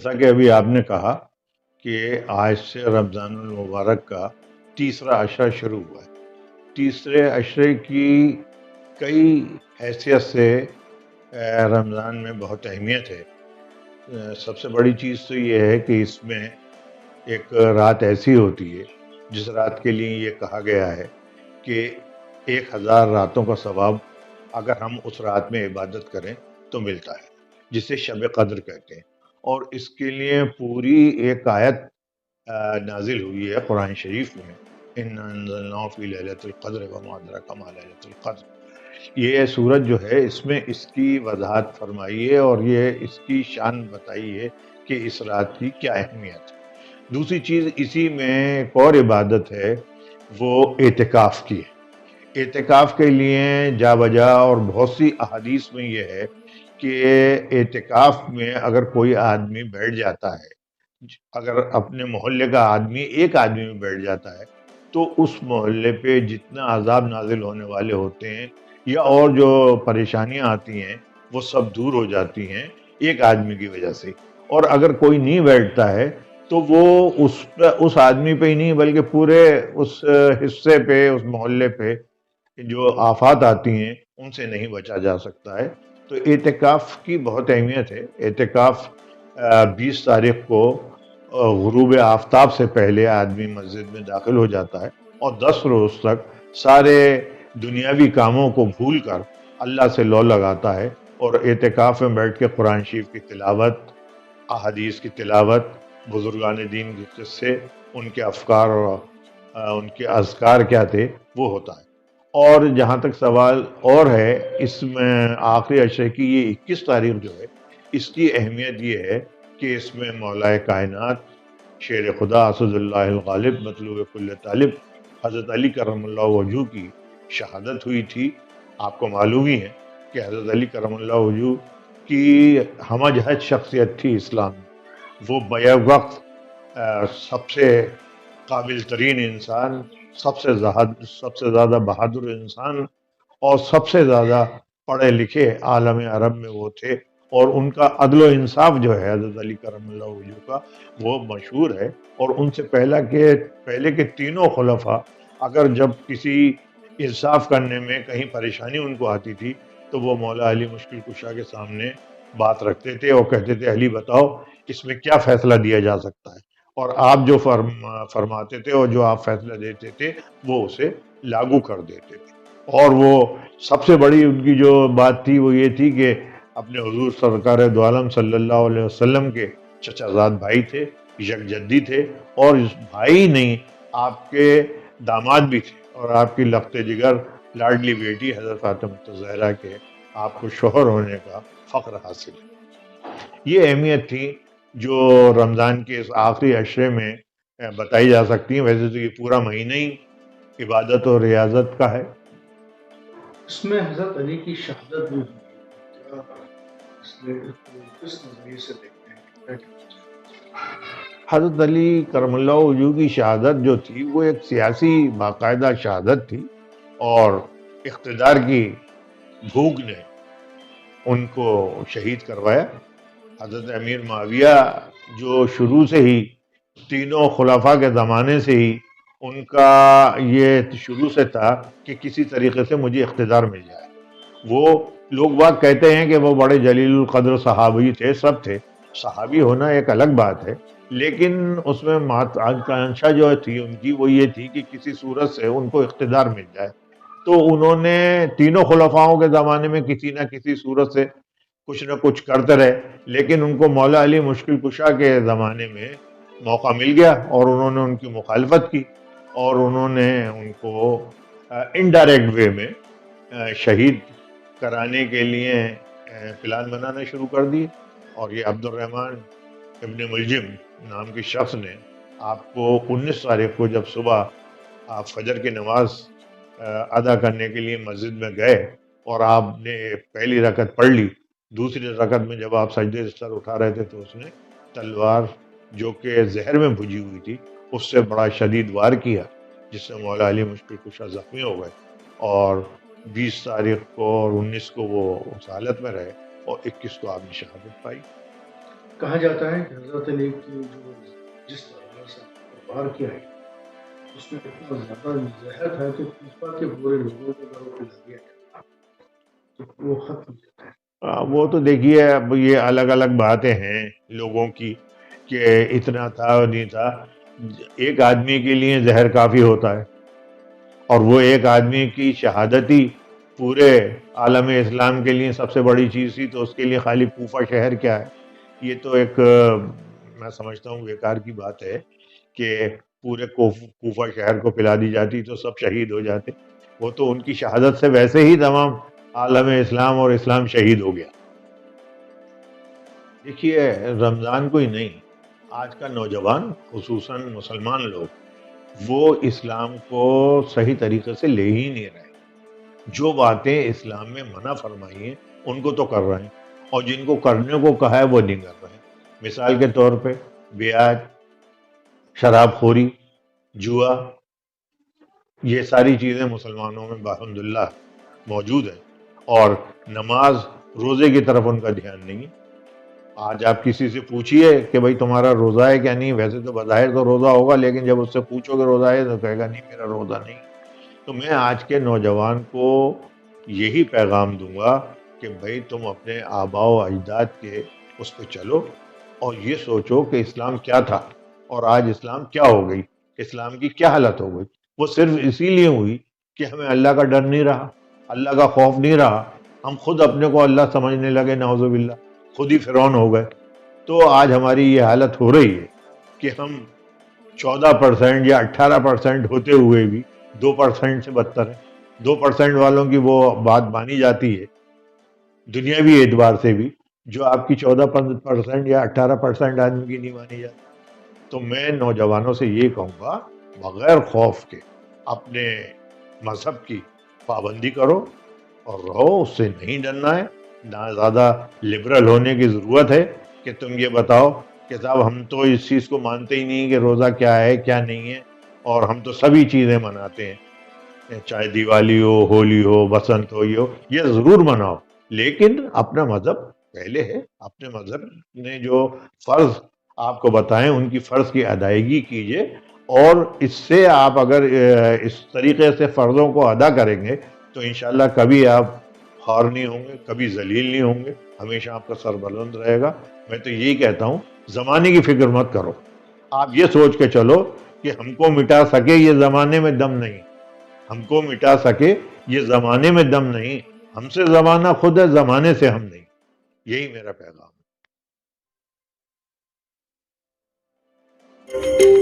جیسا کہ ابھی آپ نے کہا کہ آج سے رمضان المبارک کا تیسرا عشرہ شروع ہوا ہے۔ تیسرے عشرے کی کئی حیثیت سے رمضان میں بہت اہمیت ہے۔ سب سے بڑی چیز تو یہ ہے کہ اس میں ایک رات ایسی ہوتی ہے جس رات کے لیے یہ کہا گیا ہے کہ 1000 راتوں کا ثواب اگر ہم اس رات میں عبادت کریں تو ملتا ہے، جسے شب قدر کہتے ہیں۔ اور اس کے لیے پوری ایک آیت نازل ہوئی ہے قرآن شریف میں، اِنَّا أَنزَلْنَاهُ فِي لَيْلَةِ الْقَدْرِ وَمَا أَدْرَاكَ مَا لَيْلَةُ الْقَدْرِ۔ یہ سورت جو ہے اس میں اس کی وضاحت فرمائی ہے اور یہ اس کی شان بتائی ہے کہ اس رات کی کیا اہمیت ہے۔ دوسری چیز اسی میں ایک اور عبادت ہے، وہ اعتکاف کی ہے۔ اعتکاف کے لیے جا بجا اور بہت سی احادیث میں یہ ہے کہ اعتکاف میں اگر کوئی آدمی بیٹھ جاتا ہے، اگر اپنے محلے کا آدمی ایک آدمی میں بیٹھ جاتا ہے تو اس محلے پہ جتنا عذاب نازل ہونے والے ہوتے ہیں یا اور جو پریشانیاں آتی ہیں وہ سب دور ہو جاتی ہیں ایک آدمی کی وجہ سے۔ اور اگر کوئی نہیں بیٹھتا ہے تو وہ اس آدمی پہ ہی نہیں بلکہ پورے اس حصے پہ، اس محلے پہ جو آفات آتی ہیں ان سے نہیں بچا جا سکتا ہے۔ تو اعتکاف کی بہت اہمیت ہے۔ اعتکاف 20 تاریخ کو غروب آفتاب سے پہلے آدمی مسجد میں داخل ہو جاتا ہے اور 10 روز تک سارے دنیاوی کاموں کو بھول کر اللہ سے لو لگاتا ہے، اور اعتکاف میں بیٹھ کے قرآن شریف کی تلاوت، احادیث کی تلاوت، بزرگان دین کے قصے، ان کے افکار اور ان کے اذکار کیا تھے وہ ہوتا ہے۔ اور جہاں تک سوال اور ہے، اس میں آخری عشرے کی یہ 21 تاریخ جو ہے، اس کی اہمیت یہ ہے کہ اس میں مولا کائنات شیر خدا اسد اللہ الغالب مطلوب کل طالب حضرت علی کرم اللہ وجہ کی شہادت ہوئی تھی۔ آپ کو معلوم ہی ہے کہ حضرت علی کرم اللہ وجہ کی ہمہ جہت شخصیت تھی اسلام میں۔ وہ بیک وقت سب سے قابل ترین انسان، سب سے زیادہ بہادر انسان اور سب سے زیادہ پڑھے لکھے عالم عرب میں وہ تھے، اور ان کا عدل و انصاف جو ہے حضرت علی کرم اللہ وجہ کا وہ مشہور ہے۔ اور ان سے پہلے کے تینوں خلفاء اگر جب کسی انصاف کرنے میں کہیں پریشانی ان کو آتی تھی تو وہ مولا علی مشکل کشا کے سامنے بات رکھتے تھے اور کہتے تھے علی بتاؤ اس میں کیا فیصلہ دیا جا سکتا ہے، اور آپ جو فرماتے تھے اور جو آپ فیصلہ دیتے تھے وہ اسے لاگو کر دیتے تھے۔ اور وہ سب سے بڑی ان کی جو بات تھی وہ یہ تھی کہ اپنے حضور سرکار دو عالم صلی اللہ علیہ وسلم کے چچا زاد بھائی تھے، یک جدی تھے، اور اس بھائی نہیں آپ کے داماد بھی تھے، اور آپ کی لخت جگر لاڈلی بیٹی حضرت فاطمہ الزہرا کے آپ کو شوہر ہونے کا فخر حاصل ہے۔ یہ اہمیت تھی جو رمضان کے اس آخری عشرے میں بتائی جا سکتی ہیں۔ ویسے تو یہ پورا مہینہ ہی عبادت اور ریاضت کا ہے۔ اس میں حضرت علی کی شہادت بھی ہوئی، کیا اس میں کس نظریے سے دیکھتے ہیں؟ حضرت علی کرم اللہ وجہ کی شہادت جو تھی وہ ایک سیاسی باقاعدہ شہادت تھی، اور اقتدار کی بھوک نے ان کو شہید کروایا۔ حضرت امیر معاویہ جو شروع سے ہی تینوں خلفاء کے زمانے سے ہی ان کا یہ شروع سے تھا کہ کسی طریقے سے مجھے اقتدار مل جائے۔ وہ لوگ بات کہتے ہیں کہ وہ بڑے جلیل القدر صحابی تھے، سب تھے، صحابی ہونا ایک الگ بات ہے، لیکن اس میں آکانکشا جو تھی ان کی وہ یہ تھی کہ کسی صورت سے ان کو اقتدار مل جائے۔ تو انہوں نے تینوں خلفاؤں کے زمانے میں کسی نہ کسی صورت سے کچھ نہ کچھ کرتے رہے، لیکن ان کو مولا علی مشکل کشا کے زمانے میں موقع مل گیا اور انہوں نے ان کی مخالفت کی، اور انہوں نے ان کو انڈائریکٹ وے میں شہید کرانے کے لیے پلان بنانا شروع کر دی۔ اور یہ عبد الرحمن ابن ملجم نام کے شخص نے آپ کو 19 تاریخ کو جب صبح آپ فجر کی نماز ادا کرنے کے لیے مسجد میں گئے اور آپ نے پہلی رکعت پڑھ لی، دوسری رکعت میں جب آپ سجدے سے سر اٹھا رہے تھے تو اس نے تلوار جو کہ زہر میں بھجی ہوئی تھی اس سے بڑا شدید وار کیا، جس سے مولا علی مشکل کشا زخمی ہو گئے، اور 20 تاریخ کو اور 19 کو وہ اس حالت میں رہے، اور 21 کو آپ نے شہادت پائی۔ کہا جاتا ہے کہ حضرت علی کی جو جس طرح سے وار کیا ہے اس میں اتنا زیادہ زہر تھا کہ کوفہ کے پورے لوگوں کو اگر وہ پلا دیا جاتا تو وہ ختم ہو جاتا ہے۔ وہ تو دیکھیے اب یہ الگ الگ باتیں ہیں لوگوں کی کہ اتنا تھا اور نہیں تھا. ایک آدمی کے لیے زہر کافی ہوتا ہے اور وہ ایک آدمی کی شہادت ہی پورے عالم اسلام کے لیے سب سے بڑی چیز تھی، تو اس کے لیے خالی کوفہ شہر کیا ہے. یہ تو ایک میں سمجھتا ہوں بیکار کی بات ہے کہ پورے کوفہ شہر کو پلا دی جاتی تو سب شہید ہو جاتے. وہ تو ان کی شہادت سے ویسے ہی تمام عالم اسلام اور اسلام شہید ہو گیا. دیکھیے رمضان کو ہی نہیں، آج کا نوجوان خصوصاً مسلمان لوگ وہ اسلام کو صحیح طریقے سے لے ہی نہیں رہے. جو باتیں اسلام میں منع فرمائی ہیں ان کو تو کر رہے ہیں اور جن کو کرنے کو کہا ہے وہ نہیں کر رہے ہیں. مثال کے طور پہ بیاج، شراب خوری، جوا، یہ ساری چیزیں مسلمانوں میں الحمدللہ موجود ہیں اور نماز روزے کی طرف ان کا دھیان نہیں ہے. آج آپ کسی سے پوچھئے کہ بھائی تمہارا روزہ ہے کیا نہیں، ویسے تو بظاہر تو روزہ ہوگا لیکن جب اس سے پوچھو کہ روزہ ہے تو کہے گا نہیں میرا روزہ نہیں. تو میں آج کے نوجوان کو یہی پیغام دوں گا کہ بھائی تم اپنے آباء و اجداد کے اس پہ چلو اور یہ سوچو کہ اسلام کیا تھا اور آج اسلام کیا ہو گئی، اسلام کی کیا حالت ہو گئی. وہ صرف اسی لیے ہوئی کہ ہمیں اللہ کا ڈر نہیں رہا، اللہ کا خوف نہیں رہا. ہم خود اپنے کو اللہ سمجھنے لگے، نعوذ باللہ خود ہی فرعون ہو گئے. تو آج ہماری یہ حالت ہو رہی ہے کہ ہم 14% یا 18% ہوتے ہوئے بھی 2% سے بدتر ہیں. 2% والوں کی وہ بات مانی جاتی ہے دنیاوی اعتبار سے بھی جو آپ کی 14% یا 18% آدمی کی نہیں مانی جاتی. تو میں نوجوانوں سے یہ کہوں گا بغیر خوف کے اپنے مذہب کی پابندی کرو اور رہو، اس سے نہیں ڈرنا ہے. نہ زیادہ لبرل ہونے کی ضرورت ہے کہ تم یہ بتاؤ کہ صاحب ہم تو اس چیز کو مانتے ہی نہیں کہ روزہ کیا ہے کیا نہیں ہے اور ہم تو سبھی چیزیں مناتے ہیں، چاہے دیوالی ہو، ہولی ہو، بسنت ہو، یہ ضرور مناؤ لیکن اپنا مذہب پہلے ہے. اپنے مذہب نے جو فرض آپ کو بتائیں ان کی فرض کی ادائیگی کیجئے اور اس سے آپ اگر اس طریقے سے فرضوں کو ادا کریں گے تو انشاءاللہ کبھی آپ خار نہیں ہوں گے، کبھی ذلیل نہیں ہوں گے، ہمیشہ آپ کا سر بلند رہے گا. میں تو یہی کہتا ہوں زمانے کی فکر مت کرو، آپ یہ سوچ کے چلو کہ ہم کو مٹا سکے یہ زمانے میں دم نہیں، ہم کو مٹا سکے یہ زمانے میں دم نہیں، ہم سے زمانہ خود ہے، زمانے سے ہم نہیں. یہی میرا پیغام ہے.